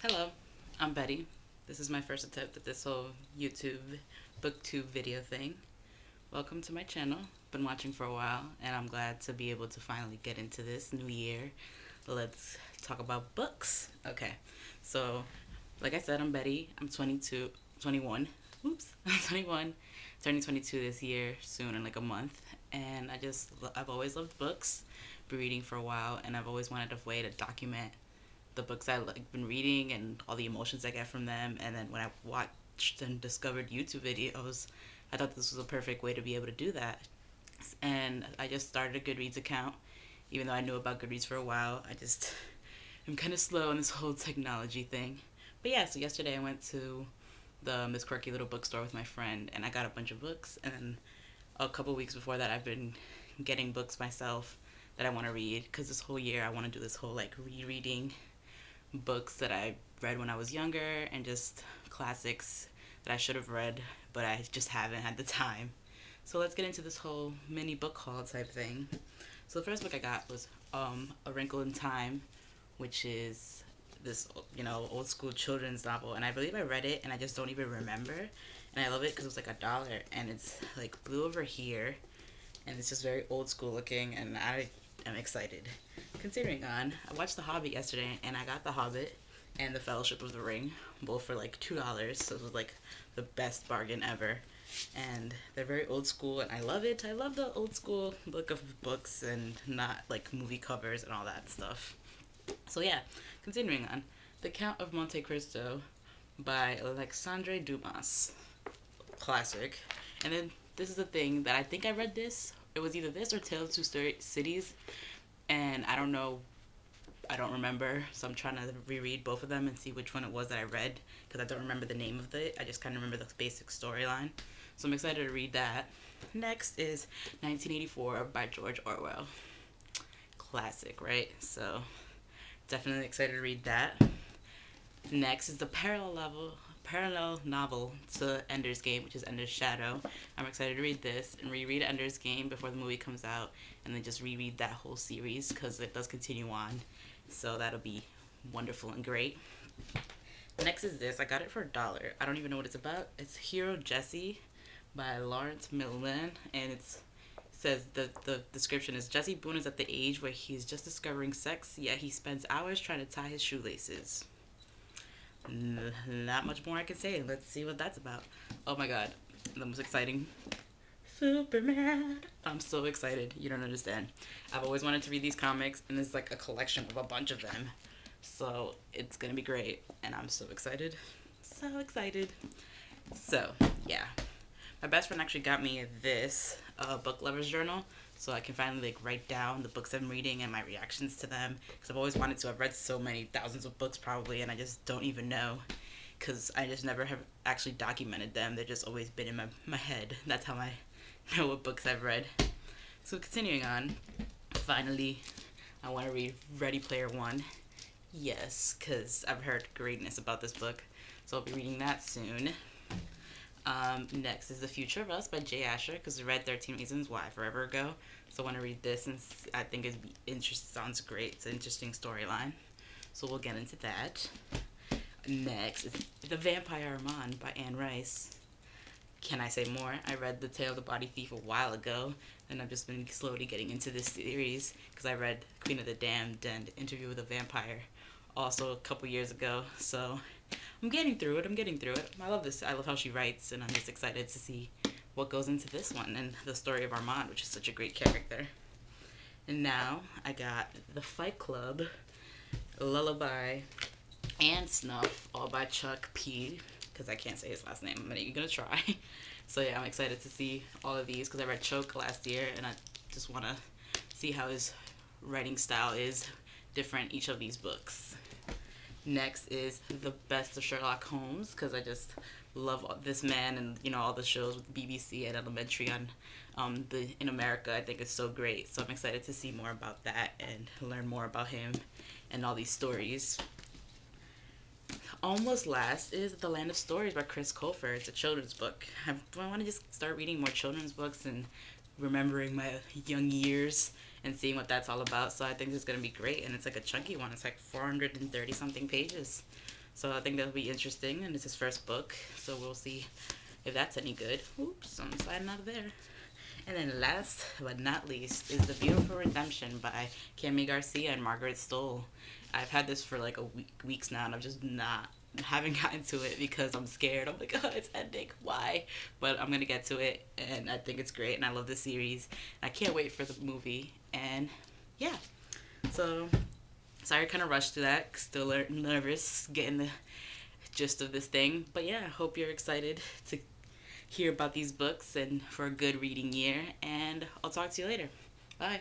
Hello, I'm Betty. This is my first attempt at this whole YouTube booktube video thing. Welcome to my channel. Been watching for a while and I'm glad to be able to finally get into this new year. Let's talk about books. Okay, so like I said, I'm Betty. I'm 22, 21. Oops, I'm 21, turning 22 this year soon in like a month. And I've always loved books, been reading for a while, and I've always wanted a way to document the books I like been reading and all the emotions I get from them. And then when I watched and discovered YouTube videos, I thought this was a perfect way to be able to do that. And I just started a Goodreads account, even though I knew about Goodreads for a while. I'm kind of slow on this whole technology thing. But yeah, so yesterday I went to the Miss Quirky little bookstore with my friend, and I got a bunch of books. And a couple weeks before that, I've been getting books myself that I want to read because this whole year I want to do this whole like rereading books that I read when I was younger and just classics that I should have read, but I just haven't had the time. So let's get into this whole mini book haul type thing. So the first book I got was A Wrinkle in Time, which is this old school children's novel, and I believe I read it and I just don't even remember. And I love it because it was like $1, and it's like blue over here, and it's just very old school looking, and I am excited. Continuing on, I watched The Hobbit yesterday, and I got The Hobbit and The Fellowship of the Ring, both for like $2. So it was like the best bargain ever. And they're very old school, and I love it. I love the old school look of books and not like movie covers and all that stuff. So yeah, continuing on, The Count of Monte Cristo by Alexandre Dumas, classic. And then this is the thing that I think I read this. It was either this or Tales of Two Cities, and I don't know. I don't remember, so I'm trying to reread both of them and see which one it was that I read because I don't remember the name of it. I just kind of remember the basic storyline. So I'm excited to read that. Next is 1984 by George Orwell. Classic, right? So definitely excited to read that. Next is the parallel novel to Ender's Game, which is Ender's Shadow. I'm excited to read this and reread Ender's Game before the movie comes out, and then just reread that whole series because it does continue on. So that'll be wonderful and great. Next is this. I got it for $1. I don't even know what it's about. It's Hero Jesse by Lawrence Milman, and it says the description is Jesse Boone is at the age where he's just discovering sex, yet he spends hours trying to tie his shoelaces. Not much more I can say. Let's see what that's about. Oh my god, the most exciting Superman. I'm so excited. You don't understand. I've always wanted to read these comics, and it's like a collection of a bunch of them. So it's gonna be great, and I'm so excited. So excited. So, yeah. My best friend actually got me this book lovers journal so I can finally like write down the books I'm reading and my reactions to them because I've always wanted to. I've read so many thousands of books probably, and I just don't even know because I just never have actually documented them. They've just always been in my head. That's how I know what books I've read. So continuing on, finally, I want to read Ready Player One. Yes, because I've heard greatness about this book, so I'll be reading that soon. Next is The Future of Us by Jay Asher, because I read 13 Reasons Why forever ago. So I want to read this, and I think it'd be sounds great. It's an interesting storyline. So we'll get into that. Next is The Vampire Armand by Anne Rice. Can I say more? I read The Tale of the Body Thief a while ago, and I've just been slowly getting into this series because I read Queen of the Damned and Interview with a Vampire also a couple years ago. So I'm getting through it. I love this. I love how she writes, and I'm just excited to see what goes into this one and the story of Armand, which is such a great character. And now I got The Fight Club, Lullaby, and Snuff, all by Chuck P. Because I can't say his last name. I'm not even gonna try. So yeah, I'm excited to see all of these because I read Choke last year, and I just want to see how his writing style is different each of these books. Next is The Best of Sherlock Holmes because I just love this man and all the shows with BBC and Elementary on the in America. I think it's so great. So I'm excited to see more about that and learn more about him and all these stories. Almost last is The Land of Stories by Chris Colfer. It's a children's book. I want to just start reading more children's books and remembering my young years and seeing what that's all about. So I think it's going to be great. And it's like a chunky one. It's like 430 something pages. So I think that'll be interesting, and it's his first book, so we'll see if that's any good. Oops, I'm sliding out of there. And then last but not least is The Beautiful Redemption by Cami Garcia and Margaret Stoll. I've had this for like weeks now, and I'm just not haven't gotten to it because I'm scared. I'm like, oh, it's ending. Why? But I'm gonna get to it, and I think it's great, and I love the series. I can't wait for the movie, and yeah. So sorry, kind of rushed to that. Still nervous getting the gist of this thing, but yeah, I hope you're excited to hear about these books and for a good reading year. And I'll talk to you later. Bye.